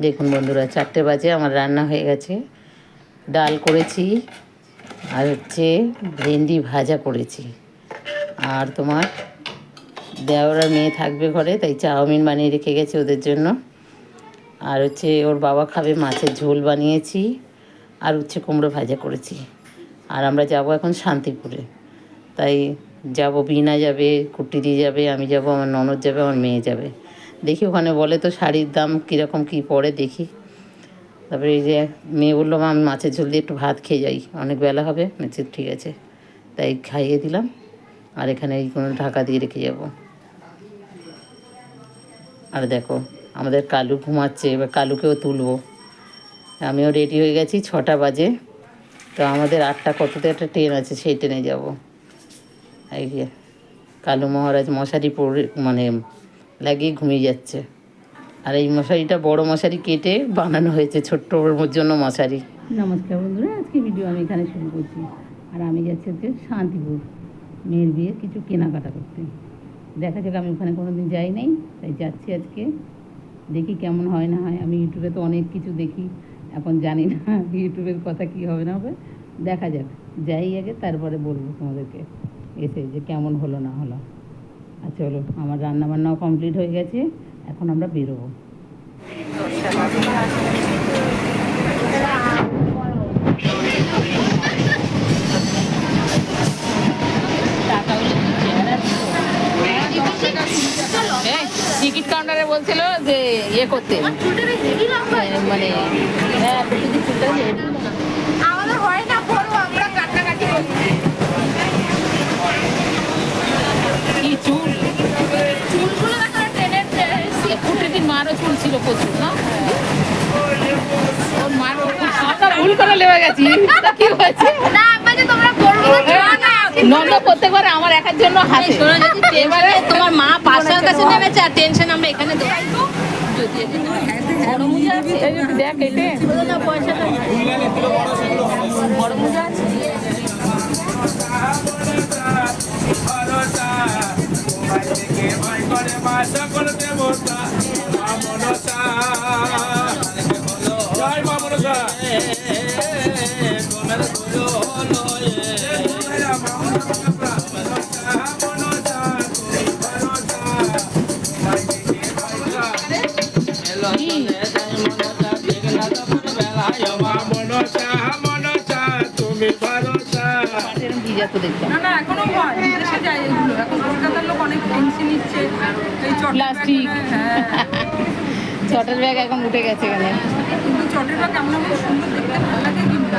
দেখুন বন্ধুরা, 4টে বাজে, আমার রান্না হয়ে গেছে। ডাল করেছি আর হচ্ছে ভেন্ডি ভাজা করেছি। আর তোমার দেওর আর মেয়ে থাকবে ঘরে, তাই চাউমিন বানিয়ে রেখে গেছে ওদের জন্য। আর হচ্ছে ওর বাবা খাবে, মাছের ঝোল বানিয়েছি আর উচ্ছে কুমড়ো ভাজা করেছি। আর আমরা যাব এখন শান্তিপুরে, তাই যাব। বিনা যাবে, কুট্টিদি যাবে, আমি যাব, আমার ননদ যাবে, আমার মেয়ে যাবে। দেখি ওখানে বলে তো শাড়ির দাম কীরকম কী পড়ে দেখি। তারপরে এই যে মেয়ে বললো, মা আমি মাছের ঝোল দিয়ে একটু ভাত খেয়ে যাই, অনেক বেলা হবে। বলছি ঠিক আছে, তাই খাইয়ে দিলাম। আর এখানে এই কোনো ঢাকা দিয়ে রেখে যাব। আর দেখো আমাদের কালু ঘুমাচ্ছে, এবার কালুকেও তুলবো। আমিও রেডি হয়ে গেছি, 6টা বাজে। তো আমাদের 8টা কততে একটা ট্রেন আছে, সেই ট্রেনে যাব। এই যে কালু মহারাজ মশারি পরে মানে লাগিয়ে ঘুমিয়ে যাচ্ছে। আর এই মশারিটা বড় মশারি কেটে বানানো হয়েছে ছোট্ট ওর জন্য মশারি। নমস্কার বন্ধুরা, আজকে ভিডিও আমি এখানে শুরু করছি। আর আমি যাচ্ছি হচ্ছে শান্তিপুর, মেয়ের বিয়ে কিছু কেনাকাটা করতে। দেখা যাক, আমি ওখানে কোনো দিন যাই নাই, তাই যাচ্ছি আজকে। দেখি কেমন হয় না হয়। আমি ইউটিউবে তো অনেক কিছু দেখি, এখন জানি না ইউটিউবের কথা কী হবে না হবে। দেখা যাক, যাই আগে, তারপরে বলবো তোমাদেরকে এসে যে কেমন হলো না হলো। আর চলো, আমার রান্নাবান্নাও কমপ্লিট হয়ে গেছে, এখন আমরা বেরোবো। টিকিট কাউন্টারে বলছিল যে ইয়ে করতে, মানে কি চুল, কুটির মারও চুল ছিল প্রচুর না, ওর মার ভুল করে লেগে গেছি। কি হয়েছে নন্দ প্রত্যেকবার আমার একার জন্য হাসে। এবারে তোমার মা পাশার কাছে নেমেছে আর টেনশন আমরা এখানে দেখ এটে পয়সাটা বড় মুজা আছে। প্লাস্টিক চটের ব্যাগ এখন উঠে গেছে এখানে, কিন্তু চটের ব্যাগ কেমন সুন্দর দেখতে, ভালো লাগে কিন্তু।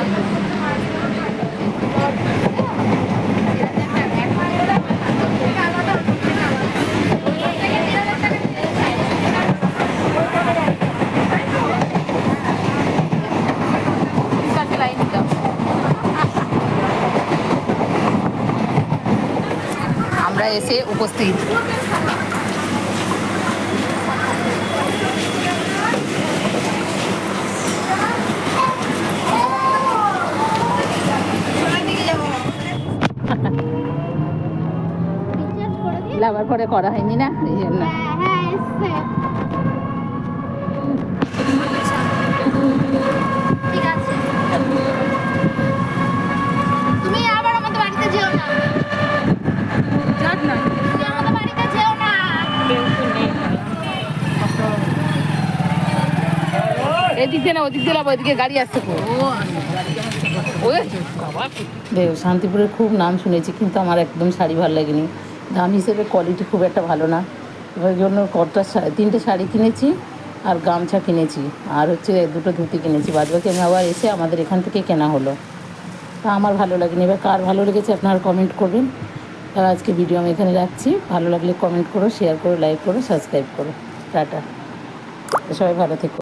আমরা এসে উপস্থিত। লাভার পরে করা হয়নি না, এই জন্য। তুমি আবার আমাদের বাড়িতে যেও না, তুমি আমাদের বাড়িতে যেও না। এদিক দিয়ে না ওদিক দিয়ে, ওইদিকে গাড়ি আসছে। দেখো শান্তিপুরের খুব নাম শুনেছি, কিন্তু আমার একদম শাড়ি ভালো লাগেনি। দাম হিসেবে কোয়ালিটি খুব একটা ভালো না। ওই জন্য কটা 3টে শাড়ি কিনেছি আর গামছা কিনেছি, আর হচ্ছে 2টো ধুতি কিনেছি। বাদবাকি আমি আবার এসে আমাদের এখান থেকে কেনা হলো। তা আমার ভালো লাগেনি। এবার কার ভালো লেগেছে আপনারা কমেন্ট করবেন। আর আজকে ভিডিও আমি এখানে রাখছি। ভালো লাগলে কমেন্ট করো, শেয়ার করো, লাইক করো, সাবস্ক্রাইব করো। টাটা, সবাই ভালো থেকো।